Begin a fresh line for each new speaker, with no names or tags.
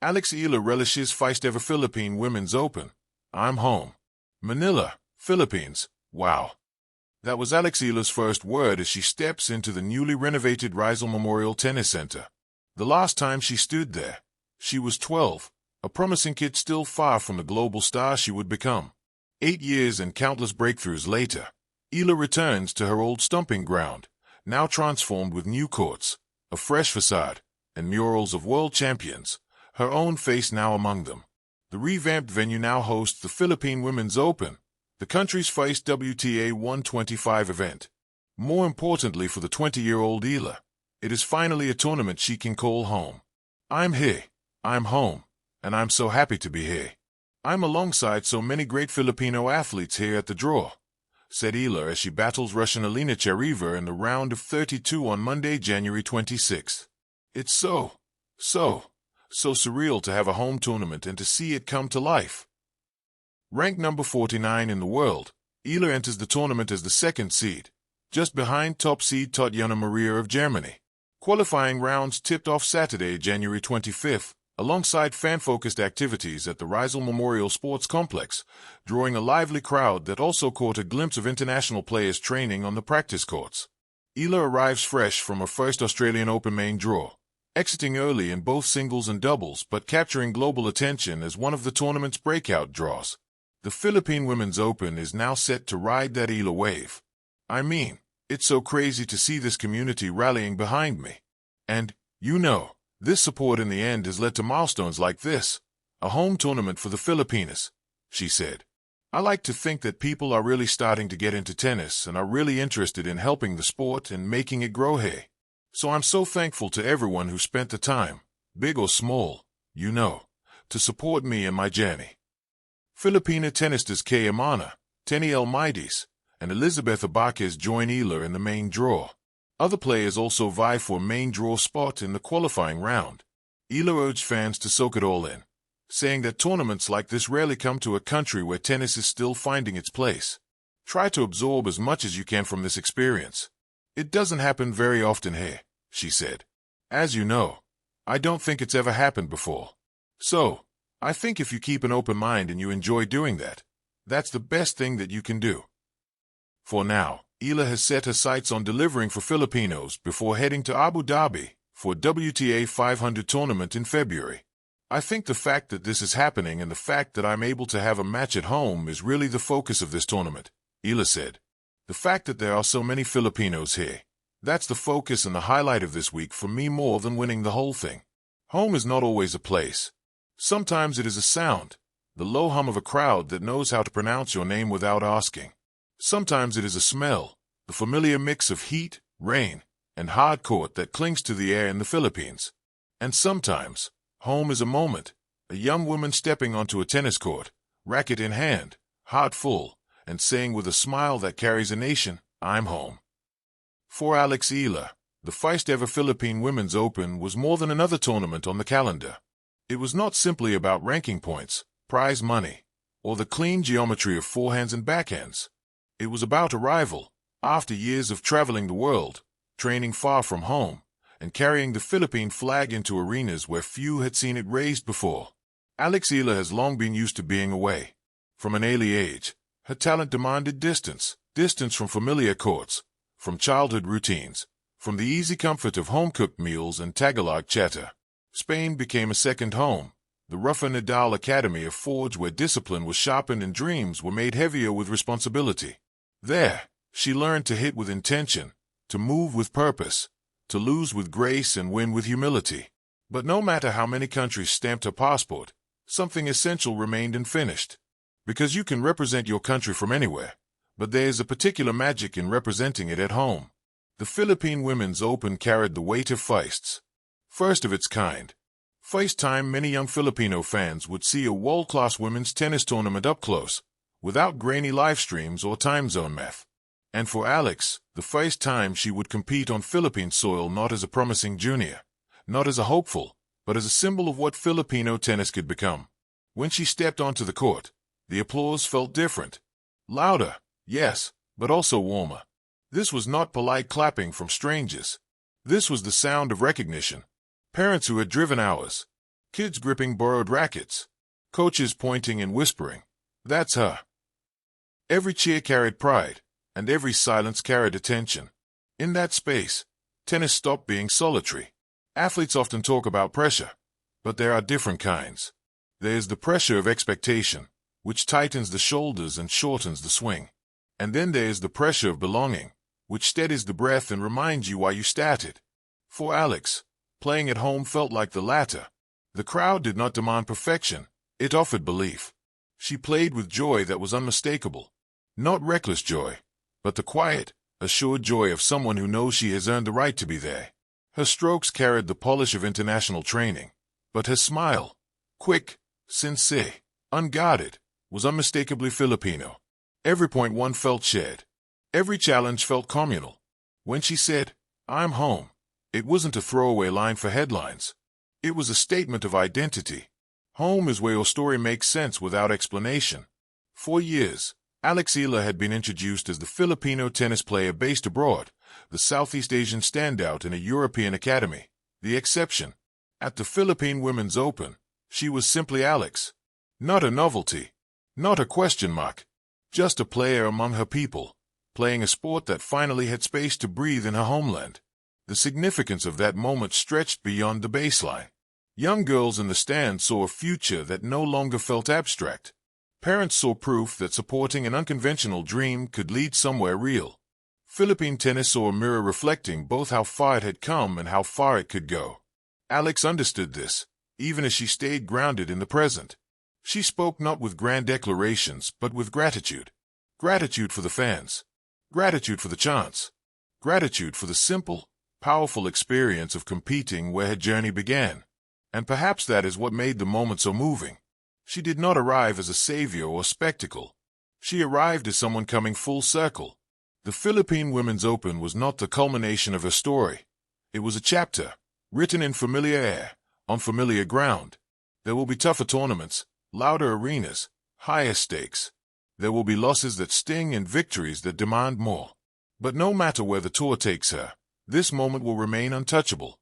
Eala relishes first ever Philippine Women's Open. I'm home. Manila, Philippines. Wow. That was Eala's first word as she steps into the newly renovated Rizal Memorial Tennis Center. The last time she stood there, she was 12, a promising kid still far from the global star she would become. 8 years and countless breakthroughs later, Eala returns to her old stomping ground, now transformed with new courts, a fresh facade, and murals of world champions, her own face now among them. The revamped venue now hosts the Philippine Women's Open, the country's first WTA 125 event. More importantly for the 20-year-old Eala, it is finally a tournament she can call home. I'm here, I'm home, and I'm so happy to be here. I'm alongside so many great Filipino athletes here at the draw, said Eala as she battles Russian Elena Chereva in the round of 32 on Monday, January 26. It's so surreal to have a home tournament and to see it come to life. Ranked number 49 in the world, Eala enters the tournament as the second seed, just behind top seed Tatjana Maria of Germany. Qualifying rounds tipped off Saturday, January 25th, alongside fan-focused activities at the Rizal Memorial Sports Complex, drawing a lively crowd that also caught a glimpse of international players training on the practice courts. Eala arrives fresh from her first Australian Open main draw, exiting early in both singles and doubles but capturing global attention as one of the tournament's breakout draws. The Philippine Women's Open is now set to ride that Eala wave. I mean, it's so crazy to see this community rallying behind me. And, this support in the end has led to milestones like this, a home tournament for the Filipinas, she said. I like to think that people are really starting to get into tennis and are really interested in helping the sport and making it grow here. So I'm so thankful to everyone who spent the time, big or small, to support me in my journey. Filipina tennistas Kay Amana, Teniel Mides, and Elizabeth Abaquez join Eala in the main draw. Other players also vie for a main draw spot in the qualifying round. Eala urged fans to soak it all in, saying that tournaments like this rarely come to a country where tennis is still finding its place. Try to absorb as much as you can from this experience. It doesn't happen very often here, she said. As you know, I don't think it's ever happened before. So, I think if you keep an open mind and you enjoy doing that, that's the best thing that you can do. For now, Eala has set her sights on delivering for Filipinos before heading to Abu Dhabi for a WTA 500 tournament in February. I think the fact that this is happening and the fact that I'm able to have a match at home is really the focus of this tournament, Eala said. The fact that there are so many Filipinos here, that's the focus and the highlight of this week for me more than winning the whole thing. Home is not always a place. Sometimes it is a sound, the low hum of a crowd that knows how to pronounce your name without asking. Sometimes it is a smell, the familiar mix of heat, rain, and hard court that clings to the air in the Philippines. And sometimes, home is a moment, a young woman stepping onto a tennis court, racket in hand, heart full, and saying with a smile that carries a nation, I'm home. For Eala, the first ever Philippine Women's Open was more than another tournament on the calendar. It was not simply about ranking points, prize money, or the clean geometry of forehands and backhands. It was about arrival, after years of traveling the world, training far from home, and carrying the Philippine flag into arenas where few had seen it raised before. Eala has long been used to being away. From an early age, her talent demanded distance from familiar courts, from childhood routines, from the easy comfort of home-cooked meals and Tagalog chatter. Spain became a second home, the Rafa Nadal Academy of Forge where discipline was sharpened and dreams were made heavier with responsibility. There, she learned to hit with intention, to move with purpose, to lose with grace and win with humility. But no matter how many countries stamped her passport, something essential remained unfinished. Because you can represent your country from anywhere, but there is a particular magic in representing it at home. The Philippine Women's Open carried the weight of firsts. First of its kind. First time many young Filipino fans would see a world-class women's tennis tournament up close, without grainy live streams or time zone math. And for Alex, the first time she would compete on Philippine soil not as a promising junior, not as a hopeful, but as a symbol of what Filipino tennis could become. When she stepped onto the court, the applause felt different. Louder, yes, but also warmer. This was not polite clapping from strangers. This was the sound of recognition. Parents who had driven hours, Kids gripping borrowed rackets. Coaches pointing and whispering, "That's her." Every cheer carried pride, and every silence carried attention. In that space, tennis stopped being solitary. Athletes often talk about pressure, but there are different kinds. There is the pressure of expectation, which tightens the shoulders and shortens the swing. And then there is the pressure of belonging, which steadies the breath and reminds you why you started. For Alex, playing at home felt like the latter. The crowd did not demand perfection, it offered belief. She played with joy that was unmistakable. Not reckless joy, but the quiet, assured joy of someone who knows she has earned the right to be there. Her strokes carried the polish of international training, but her smile, quick, sincere, unguarded, was unmistakably Filipino. Every point one felt shared. Every challenge felt communal. When she said, "I'm home," it wasn't a throwaway line for headlines. It was a statement of identity. Home is where your story makes sense without explanation. For years, Eala had been introduced as the Filipino tennis player based abroad, the Southeast Asian standout in a European academy, the exception. At the Philippine Women's Open, she was simply Alex. Not a novelty, not a question mark, just a player among her people, playing a sport that finally had space to breathe in her homeland. The significance of that moment stretched beyond the baseline. Young girls in the stands saw a future that no longer felt abstract. Parents saw proof that supporting an unconventional dream could lead somewhere real. Philippine tennis saw a mirror reflecting both how far it had come and how far it could go. Alex understood this, even as she stayed grounded in the present. She spoke not with grand declarations, but with gratitude. Gratitude for the fans. Gratitude for the chance. Gratitude for the simple, powerful experience of competing where her journey began. And perhaps that is what made the moment so moving. She did not arrive as a savior or spectacle. She arrived as someone coming full circle. The Philippine Women's Open was not the culmination of her story. It was a chapter, written in familiar air, on familiar ground. There will be tougher tournaments, louder arenas, higher stakes. There will be losses that sting and victories that demand more. But no matter where the tour takes her, this moment will remain untouchable.